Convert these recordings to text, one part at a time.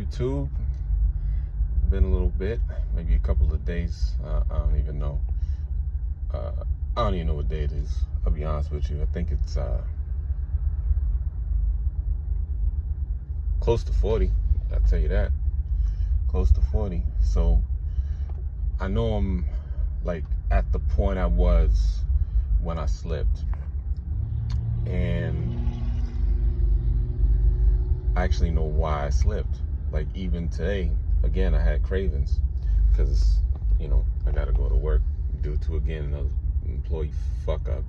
YouTube. Been a little bit, maybe a couple of days. I don't even know. I don't even know what day it is. I'll be honest with you. I think it's close to 40. I'll tell you that. Close to 40. So I know I'm like at the point I was when I slipped. And I actually know why I slipped. Like even today, again, I had cravings because, I got to go to work due to, again, another employee fuck up.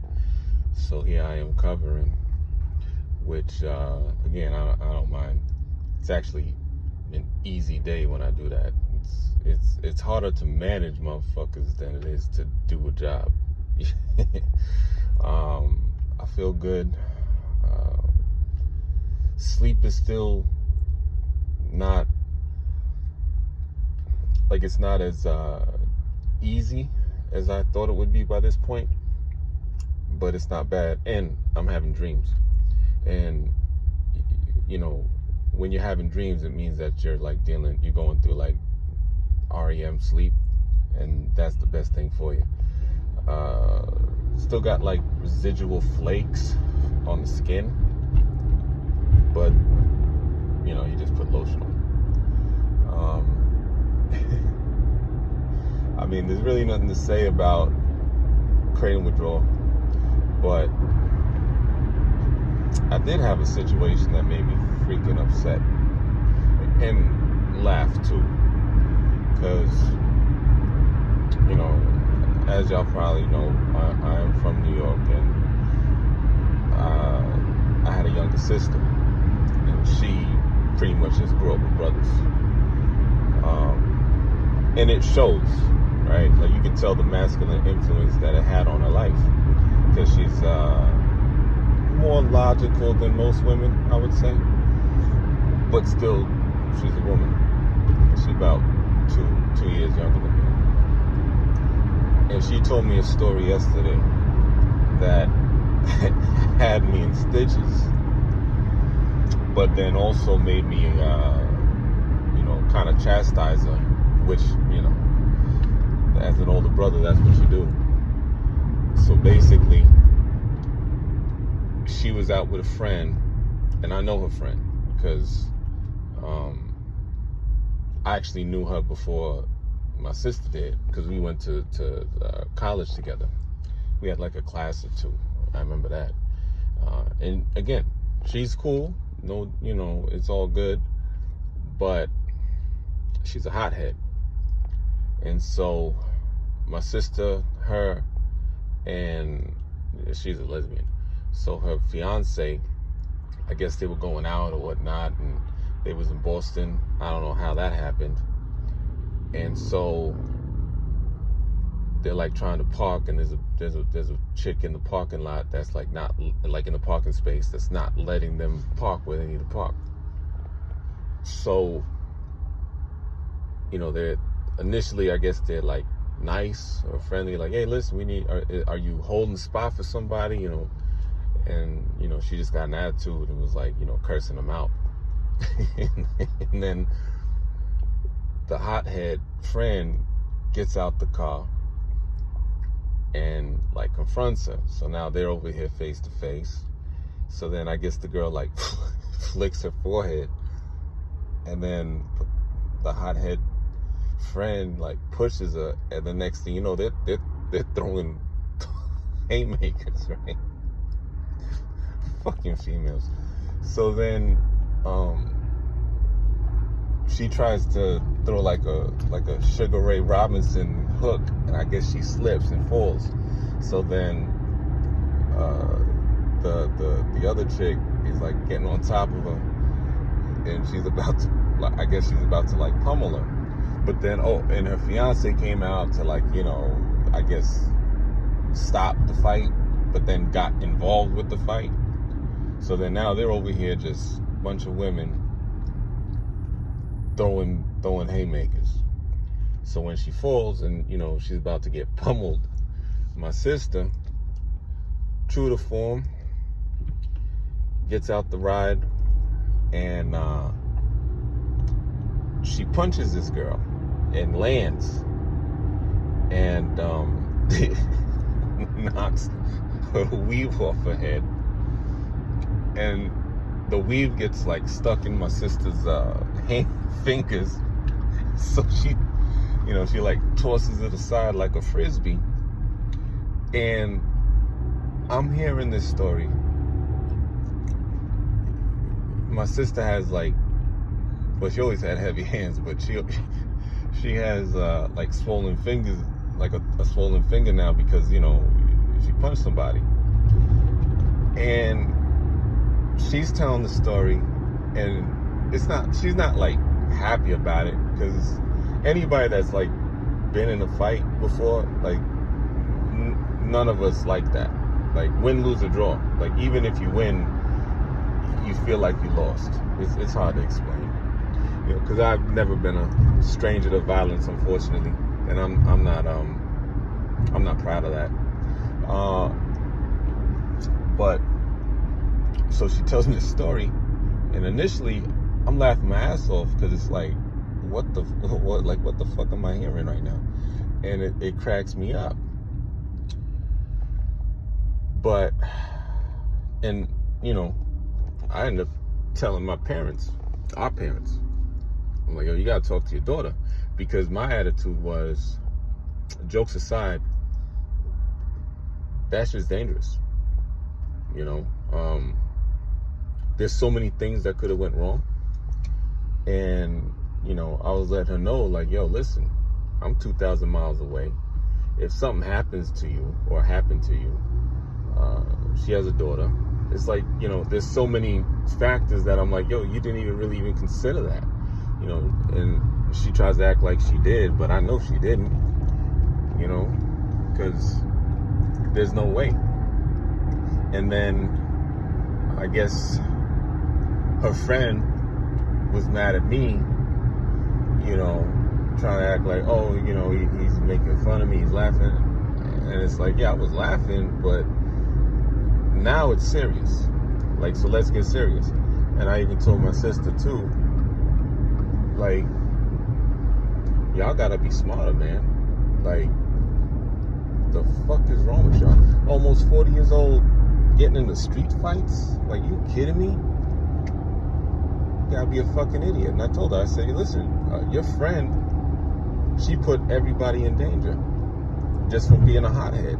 So here I am covering, which, again, I don't mind. It's actually an easy day when I do that. It's harder to manage motherfuckers than it is to do a job. I feel good. Sleep is still not, like, it's not as easy as I thought it would be by this point, but it's not bad. And I'm having dreams. And, when you're having dreams, it means that you're you're going through like REM sleep, and that's the best thing for you. Still got like residual flakes on the skin, but you just put lotion on. I mean, there's really nothing to say about Kratom withdrawal, but I did have a situation that made me freaking upset and laugh too, because as y'all probably know, I am from New York, and I had a younger sister, and she pretty much just grew up with brothers, and it shows, right? Like, you can tell the masculine influence that it had on her life, because she's more logical than most women, I would say, but still, she's a woman. She's about two years younger than me. And she told me a story yesterday that had me in stitches, but then also made me, kind of chastise her, which, as an older brother, that's what you do. So basically, she was out with a friend, and I know her friend because I actually knew her before my sister did, because we went to college together. We had like a class or two. I remember that. And again, she's cool. No, it's all good. But she's a hothead. And so my sister, her, and she's a lesbian. So her fiance, I guess they were going out or whatnot, and they was in Boston. I don't know how that happened. And so they're like trying to park, and there's a chick in the parking lot that's like not like in the parking space that's not letting them park where they need to park. So they're initially, I guess they're like nice or friendly, like, hey, listen, are you holding the spot for somebody, and she just got an attitude and was like, cursing them out. And then the hothead friend gets out the car and like confronts her. So now they're over here face to face. So then I guess the girl like flicks her forehead, and then the hothead friend like pushes her, and the next thing you know, they're throwing haymakers, right? Fucking females. So then she tries to throw like a Sugar Ray Robinson hook, and I guess she slips and falls. So then the other chick is like getting on top of her, and she's about to like pummel her. But then and her fiance came out to like, I guess stop the fight, but then got involved with the fight. So then now they're over here, just a bunch of women throwing haymakers. So when she falls and she's about to get pummeled, my sister, true to form, gets out the ride and she punches this girl and lands and knocks her weave off her head, and the weave gets like stuck in my sister's fingers. So she like tosses it aside like a frisbee. And I'm hearing this story. My sister has like, well, she always had heavy hands, but she has like swollen fingers, like a swollen finger now because she punched somebody. And she's telling the story, and she's not like happy about it, because anybody that's like been in a fight before, like none of us like that. Like win, lose, or draw. Like even if you win, you feel like you lost. It's hard to explain, because I've never been a stranger to violence, unfortunately, and I'm not proud of that. But so she tells me the story, and initially I'm laughing my ass off because it's like, what the fuck am I hearing right now? And it cracks me up. But I ended up telling my parents, our parents, I'm like, yo, you gotta talk to your daughter, because my attitude was, jokes aside, that's just dangerous. There's so many things that could have went wrong, and I was letting her know, like, yo, listen, I'm 2,000 miles away. If something happens to you or happened to you, she has a daughter. It's like, there's so many factors that I'm like, yo, you didn't even consider that, and she tries to act like she did, but I know she didn't, because there's no way. And then I guess her friend was mad at me, trying to act like, oh, he's making fun of me, he's laughing. And it's like, yeah, I was laughing, but now it's serious. Like, so let's get serious. And I even told my sister too, like, y'all gotta be smarter, man. Like, the fuck is wrong with y'all? Almost 40 years old, getting into street fights? Like, you kidding me? You gotta be a fucking idiot. And I told her, I said, listen, your friend, she put everybody in danger just from being a hothead,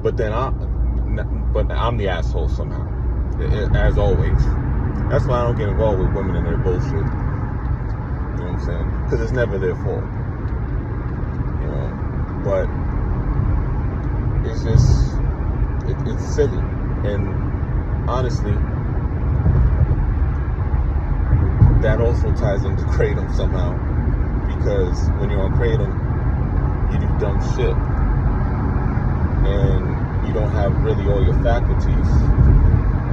But then I'm the asshole somehow, as always. That's why I don't get involved with women and their bullshit. You know what I'm saying? Because it's never their fault. But it's just, it's silly. And honestly, that also ties into Kratom somehow, because when you're on Kratom, you do dumb shit, and you don't have really all your faculties,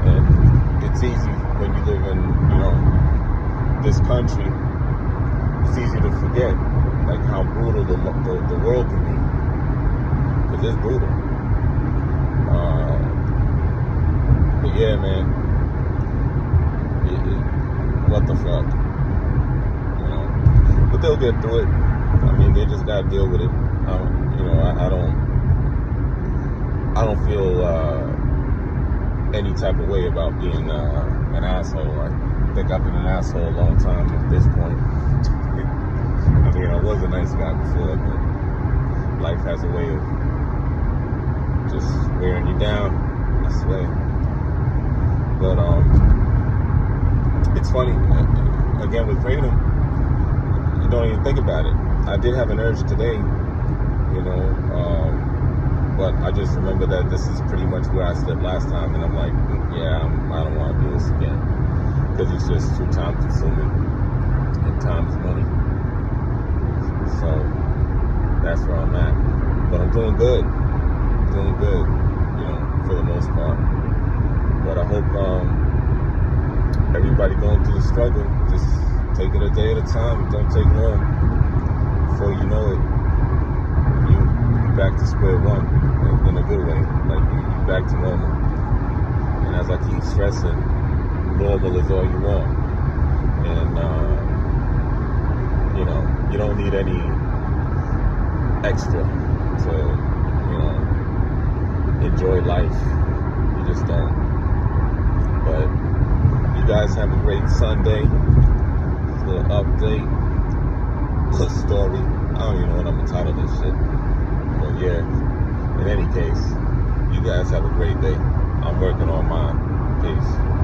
and it's easy when you live in, this country, it's easy to forget, like, how brutal the world can be, because it's brutal. But yeah, man, what the fuck, But they'll get through it. I mean, they just gotta deal with it. I don't feel any type of way about being an asshole. I think I've been an asshole a long time at this point. I mean, I was a nice guy before, but life has a way of just wearing you down, I swear. But it's funny, again with Kratom, you don't even think about it. I did have an urge today, but I just remember that this is pretty much where I slept last time, and I'm like, yeah, I don't want to do this again, because it's just too time consuming, and time is money. So that's where I'm at. But I'm doing good, for the most part. But I hope everybody going through the struggle, just take it a day at a time. Don't take long. Before you know it, you're back to square one in a good way. Like, you're back to normal. And as I keep stressing, normal is all you want. And You don't need any extra to, you know, enjoy life. You just don't. But you guys have a great Sunday. Little update, little story. I don't even know what I'm gonna title this shit. But yeah, in any case, you guys have a great day. I'm working on mine. Peace.